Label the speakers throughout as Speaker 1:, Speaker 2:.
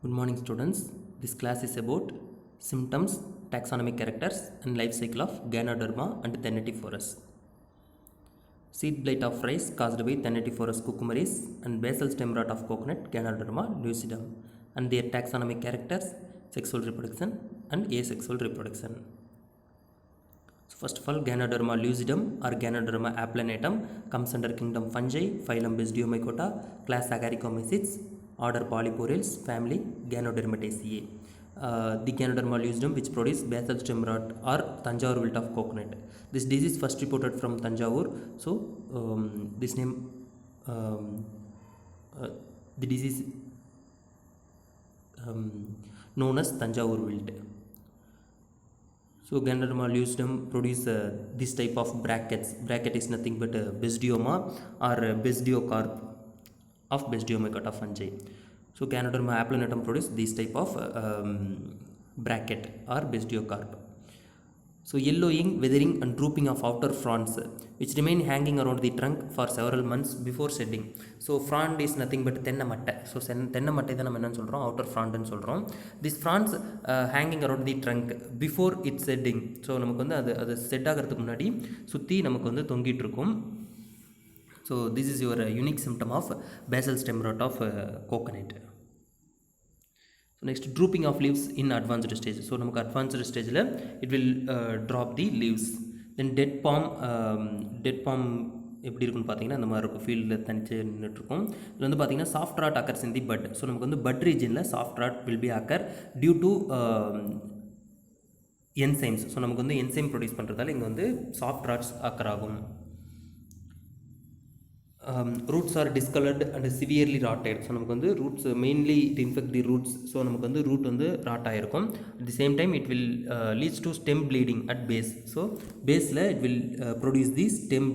Speaker 1: Good morning students. This class is about symptoms, taxonomic characters and life cycle of Ganoderma and Thanetiphorus. Seed blight of rice caused by Thanetiphorus cucumaris and basal stem rot of coconut Ganoderma lucidum and their taxonomic characters sexual reproduction and asexual reproduction. So first of all, Ganoderma lucidum or Ganoderma applanatum comes under kingdom fungi, phylum Basidiomycota, class Agaricomycetes, order Polyporales, family Ganodermataceae. The Ganoderma lucidum which produce basal stem rot or Tanjore wilt of coconut. This disease first reported from Tanjore. So this name, the disease known as Tanjore wilt. So Ganoderma lucidum produce this type of brackets. Bracket is nothing but Basidioma or Basidiocarp of Basidiomycota fungi. So Ganoderma applanatum produce this type of bracket or Basidiocarp. So yellowing, weathering and drooping of outer fronds which remain hanging around the trunk for several months before shedding. So frond is nothing but தென்னமட்டை. So தென்னமட்டை தான் நம்ம என்னன்னு சொல்கிறோம், outer frond ன்னு சொல்கிறோம். This fronds hanging around the trunk before its shedding. So நமக்கு வந்து அது set ஆகிறதுக்கு முன்னாடி சுற்றி நமக்கு வந்து தொங்கிட்டு இருக்கும். So this is your unique symptom of basal stem rot of coconut. So next, drooping of leaves in advanced stage. So நமக்கு advanced stage ல it will drop the leaves. Then dead palm எப்படி இருக்குன்னு பார்த்தீங்கன்னா இந்த மாதிரி இருக்கும், ஃபீல்டில் தனிச்சு நின்றுட்டு இருக்கும். இதில் வந்து பார்த்தீங்கன்னா soft rot occurs in the bud. So நமக்கு வந்து பட் ரீஜனில் soft rot will be occur due to enzymes. So நமக்கு வந்து என்சைம் ப்ரொடியூஸ் பண்ணுறதால இங்கே வந்து சாஃப்ட் ராட்ஸ் அக்கர் ஆகும். Roots are discolored and severely rotted. So நமக்கு வந்து roots mainly it infect the roots. So நமக்கு வந்து root வந்து ராட் ஆகிருக்கும். At the same time it will leads to stem bleeding at base. So பேஸில் it will produce the stem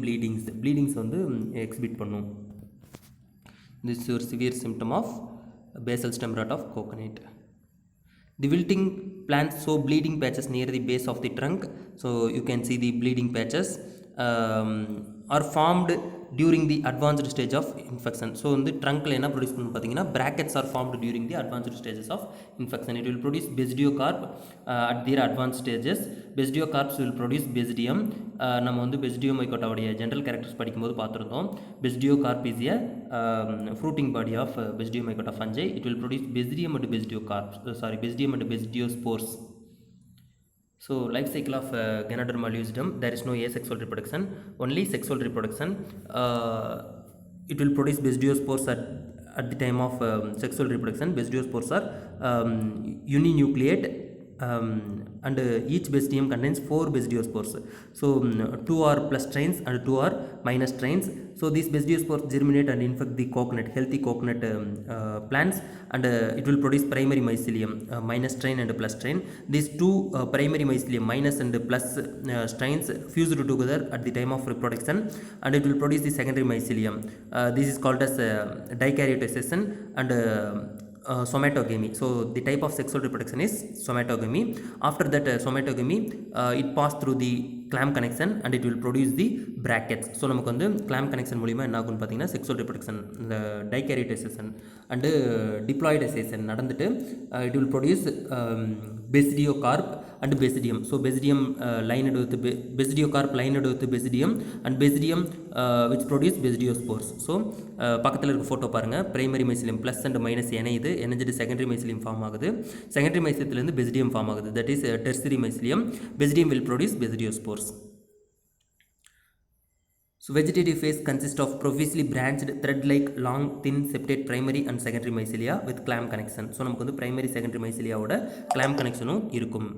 Speaker 1: bleedings வந்து exhibit பண்ணும். This is your severe symptom of basal stem rot of coconut. The wilting plants show bleeding patches near the base of the trunk. So you can see the bleeding patches are formed during the advanced stage of infection. So இந்த ட்ரங்க்ல என்ன produce பண்ணு பார்த்தீங்கன்னா brackets are formed during the advanced stages of infection. It will produce Basidiocarp at their advanced stages. Basidiocarps will produce Basidium. நம்ம வந்து Basidiomycota உடைய general characters படிக்கும்போது பார்த்துருந்தோம். Basidiocarp is a fruiting body of Basidiomycota fungi. It will produce Basidium and Basidium and Basidiospores. So life cycle of Ganoderma lucidum, there is no asexual reproduction, only sexual reproduction. It will produce Basidiospores at the time of sexual reproduction. Basidiospores are uninucleate and each basidium contains 4 basidiospores. So 2 are plus strains and 2 are minus strains. So these basidiospores germinate and infect the coconut, healthy coconut plants, and it will produce primary mycelium, minus strain and plus strain. These two primary mycelium, minus and plus strains, fused together at the time of reproduction, and it will produce the secondary mycelium. This is called as dikaryoticization and somatogamy. So the type of sexual reproduction is somatogamy. After that somatogamy, it pass through the clamp connection and it will produce the brackets. So நமக்கு வந்து clamp connection மூலமா என்ன ஆகும்னு பார்த்தீங்கன்னா sexual reproduction, இந்த dikaryoticization and diploidization நடந்துட்டு it will produce Basidiocarp and Basidium. So Basidium lined with Basidiocarp lined with Basidium and Basidium which produce Basidiospores. So பக்கத்தில் இருக்க ஃபோட்டோ பாருங்கள், primary mycelium plus and minus இணையுது, இணைஞ்சிட்டு secondary mycelium form ஆகுது. Secondary மைசிலியத்துலேருந்து basidium form ஆகுது, that is tertiary mycelium. Basidium will produce Basidiospores. So vegetative phase consists of profusely branched thread-like long thin septate primary and secondary mycelia with clamp connection. So நமக்கு வந்து primary secondary mycelia ஓட clamp connectionும் இருக்கும்.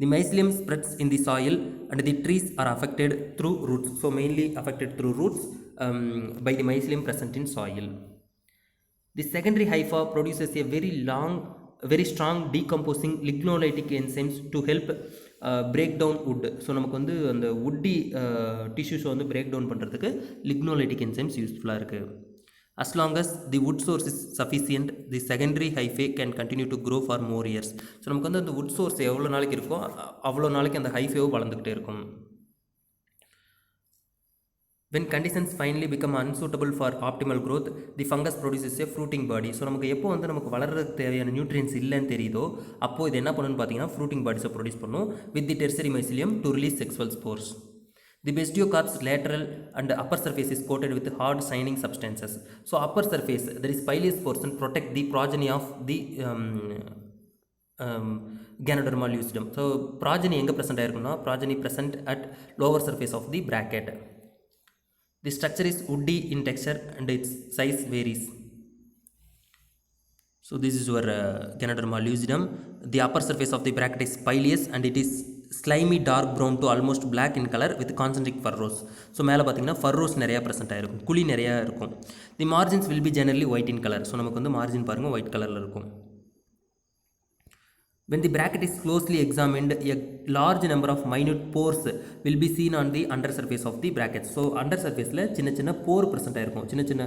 Speaker 1: The mycelium spreads in the soil and the trees are affected through roots. So mainly affected through roots by the mycelium present in soil. The secondary hypha produces a very strong decomposing lignolytic enzymes to help break down wood. So நமக்கு வந்து அந்த woody tissues வந்து break down பண்ணுறதுக்கு lignolytic enzymes யூஸ்ஃபுல்லாக இருக்குது. As long as the wood source is sufficient, the secondary hyphae can continue to grow for more years. So நமக்கு வந்து அந்த wood source எவ்வளோ நாளைக்கு இருக்கோ அவ்வளோ நாளைக்கு அந்த hyphae வளர்ந்துக்கிட்டே இருக்கும். when conditions finally become unsuitable for optimal growth, the fungus produces a fruiting body. So நமக்கு எப்போ வந்து நமக்கு வளர்கிறதுக்கு தேவையான நியூட்ரியன்ஸ் இல்லைன்னு தெரியுதோ அப்போது இது என்ன பண்ணுன்னு பார்த்தீங்கன்னா ஃப்ரூட்டிங் பாடிஸை ப்ரொடியூஸ் பண்ணும் with the tertiary mycelium to release sexual spores. The basidiocarp's lateral and upper surface is coated with hard shining substances. So upper surface, there is pileous portion, protect the progeny of the Ganoderma lucidum. So progeny எங்கே present ஆயிருக்குன்னா progeny present at lower surface of the bracket. The structure is woody in texture and its size varies. So this is your Ganoderma lucidum. The upper surface of the bracket is pileous and it is slimy dark brown to almost black in color with concentric furrows. So மேலே பார்த்தீங்கன்னா furrows நிறையா present ஆகிருக்கும், குழி நிறையா இருக்கும். தி margins will be generally white in color. So நமக்கு வந்து margin பாருங்கள் ஒயிட் கலரில் இருக்கும். When the bracket is closely examined, a large number of minute pores will be seen on the under surface of the bracket. So under surface la சின்ன சின்ன pore present ஆயிருக்கும், சின்ன சின்ன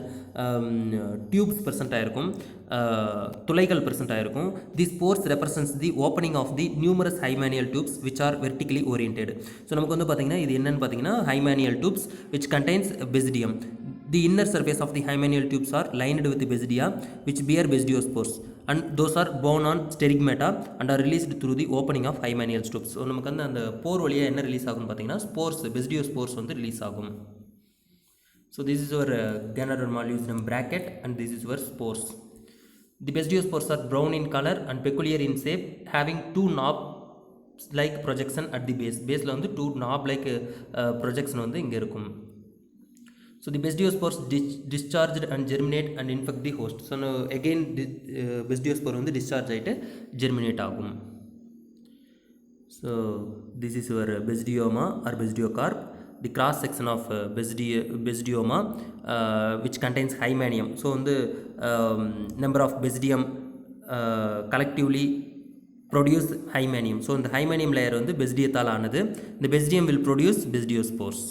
Speaker 1: tubes present ஆயிருக்கும், துளைகள் present ஆயிருக்கும். These pores represents the opening of the numerous hymeneal tubes which are vertically oriented. So நமக்கு வந்து பார்த்தீங்கன்னா இது என்னன்னு பார்த்தீங்கன்னா hymeneal tubes which contains basidium. The inner surface of the hymeneal tubes are lined with basidia which bear basidiospores and those are borne on sterigmata and are released through the opening of hymeneal tubes. So நமக்கு வந்து அந்த போர் வழியாக என்ன release ஆகும்னு பார்த்தீங்கன்னா spores, பெசிடியோஸ்போர்ஸ் வந்து release ஆகும். So this is your Ganoderma lucidum bracket and this is your spores. The basidiospores are brown in color and peculiar in shape, having two knob like projection at the base. பேஸில் வந்து two knob like projection வந்து இங்கே இருக்கும். So the basidiospores discharged and germinate and infect the host. So now again basidiospore வந்து discharge ஆகிட்டு germinate ஆகும். So this is your basidioma or basidiocarp. The cross section of basidioma which contains hymenium. So வந்து number of basidium collectively produce hymenium. So இந்த hymenium layer வந்து basidiaத்தால் ஆனது. The basidium will produce basidiospores.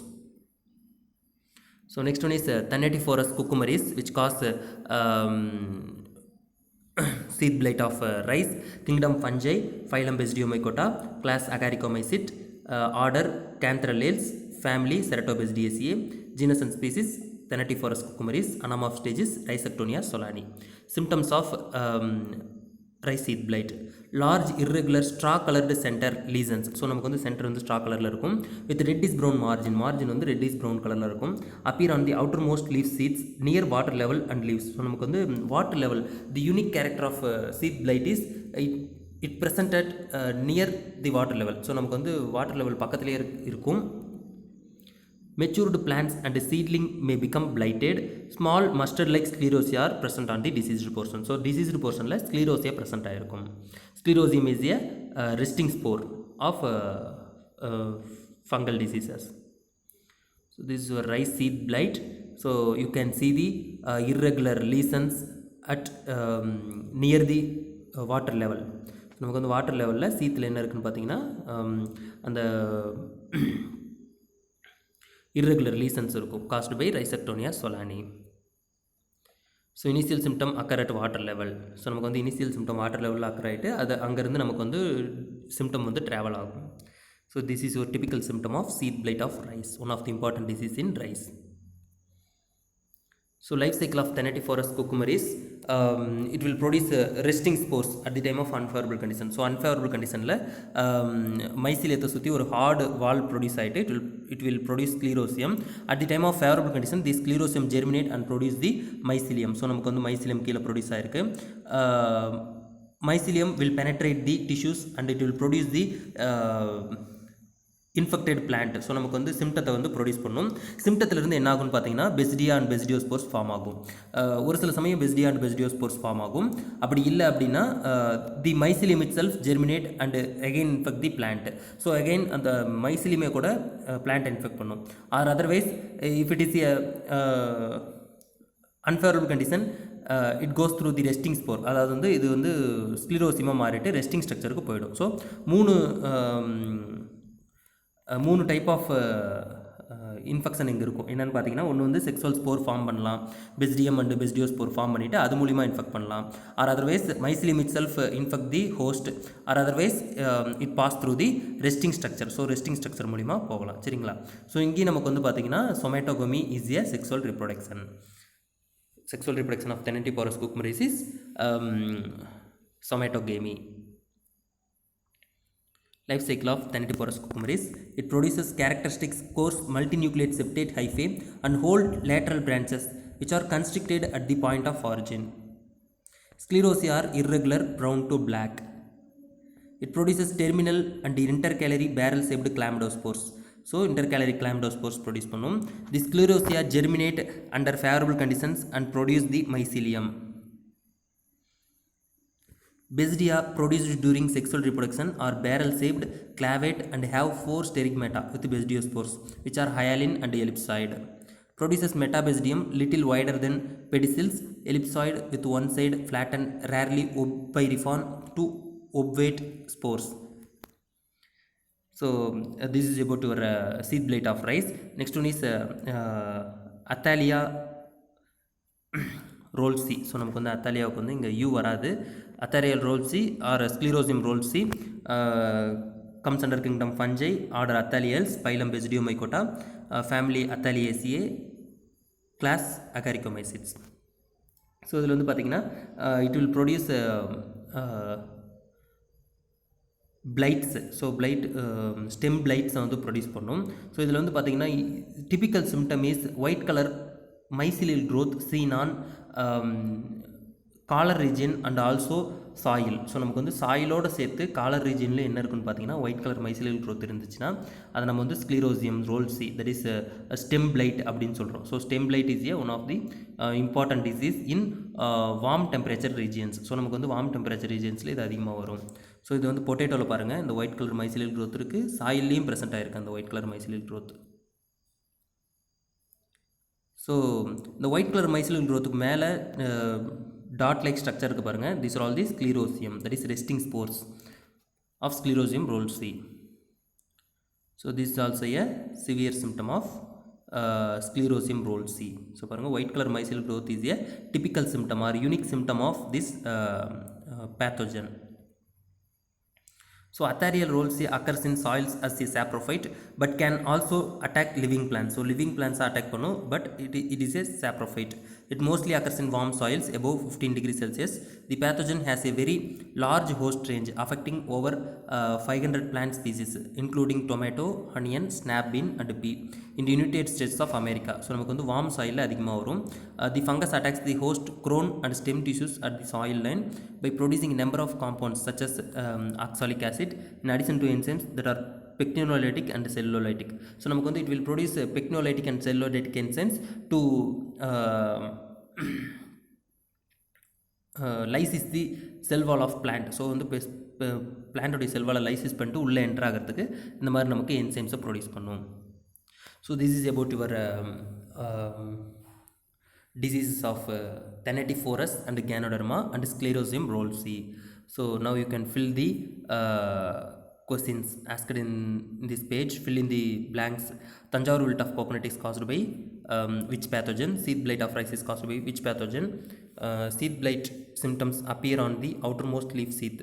Speaker 1: So next one is Thanetiforous cucumaris which cause seed blight of rice. Kingdom fungi, phylum Basidiomycota, class Agaricomycete, order Cantharellales, family Ceratobasidiaceae, genus and species Thanetiforous cucumaris, anamorph stages Rhizoctonia solani. Symptoms of rice seed blight: large irregular straw colored center lesions. So நமக்கு வந்து centre வந்து straw கலரில் இருக்கும் with reddish brown margin வந்து reddish brown கலரில் இருக்கும். appear on the outermost leaf seeds near water level and leaves. So நமக்கு வந்து water level, the unique character of seed blight is it presented near the water level. So நமக்கு வந்து water level பக்கத்திலே இருக்கும். Matured plants and seedling may become blighted. Small mustard-like sclerosia are present on the diseased portion. So diseased portion la sclerosia present ஆயிருக்கும். Sclerosium is a resting spore of fungal diseases. So this is your rice seed blight. So you can see the irregular lesions at near the water level. நமக்கு வந்து water லெவலில் சீத்தில் என்ன இருக்குன்னு பார்த்தீங்கன்னா அந்த irregular lesions இருக்கும் caused by Rhizoctonia solani. So initial symptom occur at water level. So நமக்கு வந்து இனிஷியல் சிம்டம் வாட்டர் லெவலில் அக்கர் ஆகிட்டு அது அங்கேருந்து நமக்கு வந்து சிம்டம் வந்து ட்ராவல் ஆகும். So this is your typical symptom of sheath blight of rice, one of the important disease in rice. So life cycle of Thanetiforous cucumaris, it will produce resting spores at the time of unfavorable condition. So unfavorable condition la mycelium சுற்றி ஒரு hard wall produce ஆகிட்டு it will produce sclerosium. At the time of favorable condition the sclerosium germinate and produce the mycelium. So நமக்கு வந்து mycelium கீழே produce ஆகிருக்கு. Mycelium will penetrate the tissues and it will produce the infected plant. So நமக்கு வந்து சிம்டத்தை வந்து produce பண்ணும். சிம்டத்திலிருந்து என்ன ஆகும்னு பார்த்தீங்கன்னா பெசிடியா அண்ட் பெசிடியோஸ்போர்ஸ் ஃபார்ம் ஆகும். ஒரு சில சமயம் பெசிடியா அண்ட் பெசிடியோஸ்போர்ஸ் ஃபார்ம் ஆகும். அப்படி இல்லை அப்படின்னா the mycelium itself germinate and again infect the plant. So again அந்த மைசிலியமே கூட பிளான்ட் இன்ஃபெக்ட் பண்ணும். Or otherwise if it is a unfavourable condition it goes through the resting spore. அதாவது வந்து இது வந்து ஸ்க்ளிரோசியமாக மாறிட்டு ரெஸ்டிங் ஸ்ட்ரக்சருக்கு போயிடும். ஸோ மூணு டைப் ஆஃப் இன்ஃபெக்ஷன் இங்கே இருக்கும். என்னென்னு பார்த்தீங்கன்னா, ஒன்று வந்து செக்ஸுவல் ஸ்போர் ஃபார்ம் பண்ணலாம், basidium and basidiospore form பண்ணிவிட்டு அது மூலிமா இன்ஃபெக்ட் பண்ணலாம். Or otherwise mycelium itself infect the host, or otherwise it pass through the resting structure. So resting structure மூலிமா போகலாம். சரிங்களா? ஸோ இங்கேயும் நமக்கு வந்து பார்த்தீங்கன்னா somatogamy is a sexual reproduction. Sexual reproduction of Thanetiporus cucumeris is somatogamy. Life cycle of Thanetiporus cucumeris. It produces characteristic coarse multinucleate septate hyphae and whole lateral branches which are constricted at the point of origin. Sclerosia are irregular brown to black. It produces terminal and intercalary barrel shaped chlamydospores. So intercalary chlamydospores produce பண்ணும். The sclerosia germinate under favorable conditions and produce the mycelium. Basidia produced during sexual reproduction are barrel shaped, clavate and have 4 sterigmata with basidiospores which are hyaline and ellipsoid. Produces metabasidium little wider than pedicels, ellipsoid with one side flattened, rarely pyriform to obovate spores. So this is about your seed blade of rice. Next one is Athalia rolsi. So நமக்கு வந்து அத்தாலியாவுக்கு வந்து இங்கே you வராது. அத்தாலியல் ரோல்சி R sclerotium ரோல்சி comes under kingdom fungi, order Athaliales, phylum Basidiomycota, family Athaliaceae, class Acaricomycetes. So இதில் வந்து பார்த்திங்கன்னா it will produce blights. So blight stem பிளைட்ஸை வந்து ப்ரொடியூஸ் பண்ணும். ஸோ இதில் வந்து பார்த்திங்கன்னா typical symptom is white colour mycelial growth seen on collar region and also soil. So நமக்கு வந்து சாயிலோடு சேர்த்து காலர் ரீஜியனில் என்ன இருக்குன்னு பார்த்தீங்கன்னா ஒயிட் கலர் மைசிலியல் க்ரோத் இருந்துச்சுன்னா அதை நம்ம வந்து Sclerotium rolfsii, that is stem blight அப்படின்னு சொல்கிறோம். So stem blight is a one of the important disease in warm temperature regions. So நமக்கு வந்து வார்ம் டெம்பரேச்சர் ரீஜியன்ஸில் இது அதிகமாக வரும். ஸோ இது வந்து பொட்டேட்டோவில் பாருங்கள், இந்த ஒயிட் கலர் மைசிலியல் க்ரோத் இருக்குது, சாயில்லையும் ப்ரெசென்ட் ஆகிருக்கு அந்த white colour mycelial growth. So இந்த ஒயிட் கலர் மைசிலியல் க்ரோத்துக்கு மேலே டாட் லைக் ஸ்ட்ரக்சர் இருக்குது பாருங்கள். This are all the sclerotium, that is resting spores of sclerotium rolfsii. So this is also a severe symptom of sclerosium rolsi. So பாருங்கள் white colour mycelial growth is a typical symptom or unique symptom of this pathogen. So Atharial rolsi occurs in soils as a saprophyte but can also attack living plants. So living plants attack pannu, but it is a saprophyte. It mostly occurs in warm soils above 15 degrees Celsius. The pathogen has a very large host range affecting over 500 plant species including tomato, onion, snap bean and pea in the United States of America. So நமக்கு வந்து warm soil அதிகமாக வரும். The fungus attacks the host crown and stem tissues at the soil line by producing a number of compounds such as oxalic acid in addition to enzymes that are pectinolytic and cellulolytic. So நமக்கு வந்து it will produce pectinolytic and cellulolytic enzymes to lysis the cell wall of plant. So வந்து பிளான்டோடைய செல் வாலை lysis பண்ணிட்டு உள்ளே enter ஆகிறதுக்கு இந்த மாதிரி நமக்கு என்சைம்ஸை ப்ரொடியூஸ் பண்ணும். So this is about your diseases of Thanetiporus and Ganoderma and Sclerosium rolsi. So now you can fill the questions asked in this page. Fill in the blanks. Tanjavur wilt of coconut is caused by which pathogen? Seed blight of rice is caused by which pathogen? Seed blight symptoms appear on the outermost leaf sheath.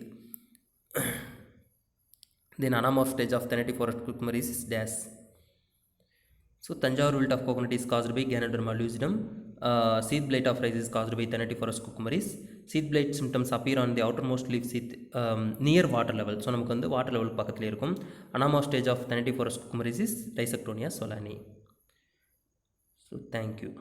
Speaker 1: Then anamorph stage of Thanetiporus cucumeris is dash. So Tanjavur wilt of coconut is caused by Ganoderma lucidum. Seed blight of rice is caused by Thanetiporus cucumeris. Seed blight symptoms appear on the outermost leaf sheath near water level. So நமக்கு வந்து water level பக்கத்தில் இருக்கும். Anamorph stage of Thanetiporus cucumeris is Dysectonia solani. So thank you.